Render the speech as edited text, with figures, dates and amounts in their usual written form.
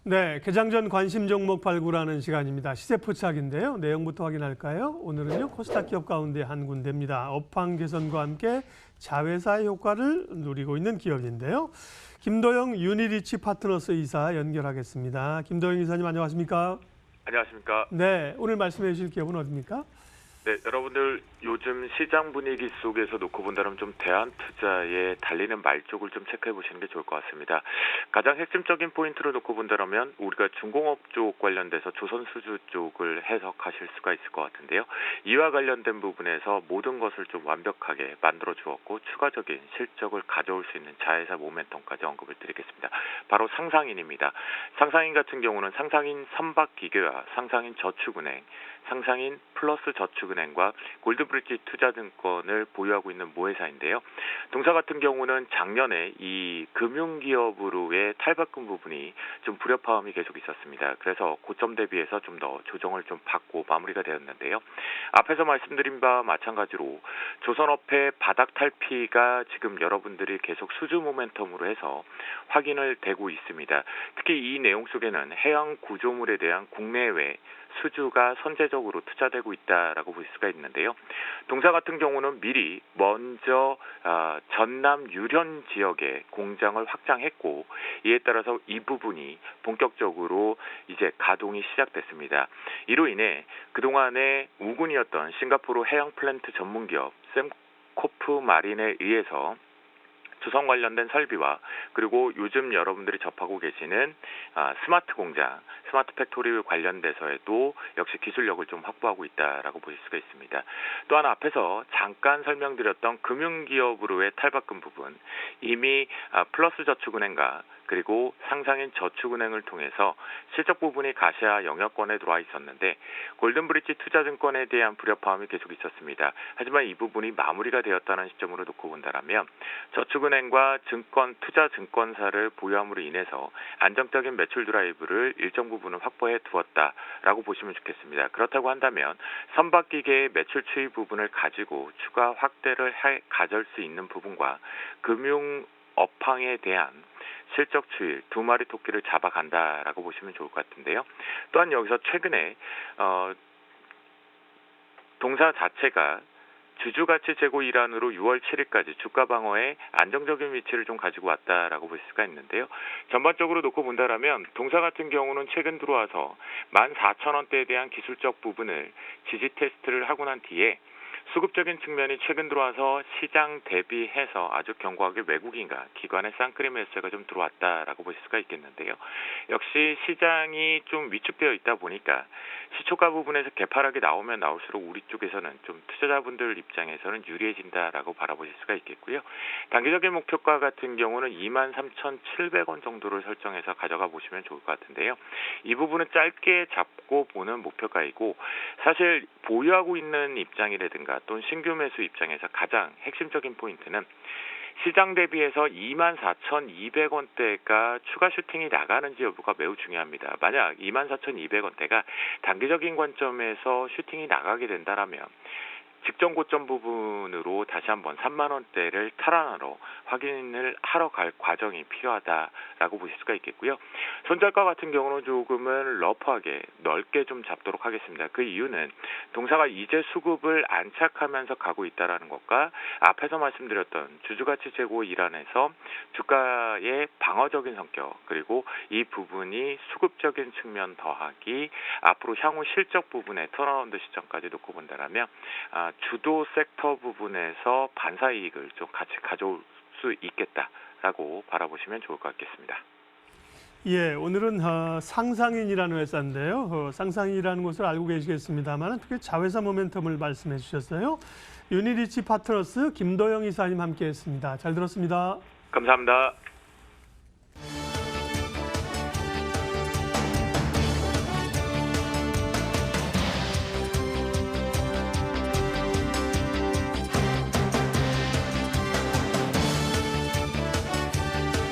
네, 개장 전 관심 종목 발굴하는 시간입니다. 시세 포착인데요. 내용부터 확인할까요? 오늘은요, 코스닥 기업 가운데 한 군데입니다. 업황 개선과 함께 자회사의 효과를 누리고 있는 기업인데요. 김도영 유니리치 파트너스 이사 연결하겠습니다. 김도영 이사님 안녕하십니까? 안녕하십니까? 네, 오늘 말씀해 주실 기업은 어디입니까? 네, 여러분들 요즘 시장 분위기 속에서 놓고 본다면 좀 대한투자의 달리는 말 쪽을 좀 체크해 보시는 게 좋을 것 같습니다. 가장 핵심적인 포인트로 놓고 본다면 우리가 중공업 쪽 관련돼서 조선수주 쪽을 해석하실 수가 있을 것 같은데요. 이와 관련된 부분에서 모든 것을 좀 완벽하게 만들어 주었고 추가적인 실적을 가져올 수 있는 자회사 모멘텀까지 언급을 드리겠습니다. 바로 상상인입니다. 상상인 같은 경우는 상상인 선박기계와 상상인 저축은행, 상상인 플러스 저축은행과 골드브릿지 투자증권을 보유하고 있는 모회사인데요. 동사 같은 경우는 작년에 이 금융기업으로의 탈바꿈 부분이 좀 불협화음이 계속 있었습니다. 그래서 고점 대비해서 좀 더 조정을 좀 받고 마무리가 되었는데요. 앞에서 말씀드린 바와 마찬가지로 조선업의 바닥 탈피가 지금 여러분들이 계속 수주 모멘텀으로 해서 확인을 되고 있습니다. 특히 이 내용 속에는 해양 구조물에 대한 국내외 수주가 선제적으로 투자되고 있다라고 볼 수가 있는데요. 동사 같은 경우는 미리 먼저 전남 유련 지역에 공장을 확장했고 이에 따라서 이 부분이 본격적으로 이제 가동이 시작됐습니다. 이로 인해 그동안의 우군이었던 싱가포르 해양 플랜트 전문기업 샘코프 마린에 의해서 조선 관련된 설비와 그리고 요즘 여러분들이 접하고 계시는 스마트 공장, 스마트 팩토리 관련돼서에도 역시 기술력을 좀 확보하고 있다라고 보실 수가 있습니다. 또한 앞에서 잠깐 설명드렸던 금융기업으로의 탈바꿈 부분, 이미 플러스 저축은행과 그리고 상상인 저축은행을 통해서 실적 부분이 가시아 영역권에 들어와 있었는데 골든브릿지 투자증권에 대한 불협화음이 계속 있었습니다. 하지만 이 부분이 마무리가 되었다는 시점으로 놓고 본다면 저축은행과 투자증권사를 보유함으로 인해서 안정적인 매출 드라이브를 일정 부분은 확보해 두었다라고 보시면 좋겠습니다. 그렇다고 한다면 선박기계의 매출 추이 부분을 가지고 추가 확대를 가질 수 있는 부분과 금융 업황에 대한 실적 추이 두 마리 토끼를 잡아간다라고 보시면 좋을 것 같은데요. 또한 여기서 최근에 동사 자체가 주주가치 제고 일환으로 6월 7일까지 주가 방어에 안정적인 위치를 좀 가지고 왔다라고 볼 수가 있는데요. 전반적으로 놓고 본다면 동사 같은 경우는 최근 들어와서 14,000원대에 대한 기술적 부분을 지지 테스트를 하고 난 뒤에 수급적인 측면이 최근 들어와서 시장 대비해서 아주 견고하게 외국인과 기관의 쌍끌이 매수가 좀 들어왔다라고 볼 수가 있겠는데요. 역시 시장이 좀 위축되어 있다 보니까 시초가 부분에서 개파락이 나오면 나올수록 우리 쪽에서는 좀 투자자분들 입장에서는 유리해진다라고 바라보실 수가 있겠고요. 단기적인 목표가 같은 경우는 23,700원 정도를 설정해서 가져가 보시면 좋을 것 같은데요. 이 부분은 짧게 잡고 보는 목표가이고 사실 보유하고 있는 입장이라든가 또는 신규 매수 입장에서 가장 핵심적인 포인트는 시장 대비해서 24,200원대가 추가 슈팅이 나가는지 여부가 매우 중요합니다. 만약 24,200원대가 단기적인 관점에서 슈팅이 나가게 된다면 직전 고점 부분으로 다시 한번 3만 원대를 탈환하러 확인을 하러 갈 과정이 필요하다라고 보실 수가 있겠고요. 손절가 같은 경우는 조금은 러프하게 넓게 좀 잡도록 하겠습니다. 그 이유는 동사가 이제 수급을 안착하면서 가고 있다라는 것과 앞에서 말씀드렸던 주주가치 제고 일환에서 주가의 방어적인 성격 그리고 이 부분이 수급적인 측면 더하기 앞으로 향후 실적 부분의 턴어라운드 시점까지 놓고 본다면 주도 섹터 부분에서 반사 이익을 좀 같이 가져올 수 있겠다라고 바라보시면 좋을 것 같겠습니다. 예, 오늘은 상상인이라는 회사인데요. 상상인이라는 것을 알고 계시겠습니다만 특히 자회사 모멘텀을 말씀해 주셨어요. 유니리치 파트너스 김도영 이사님 함께했습니다. 잘 들었습니다. 감사합니다.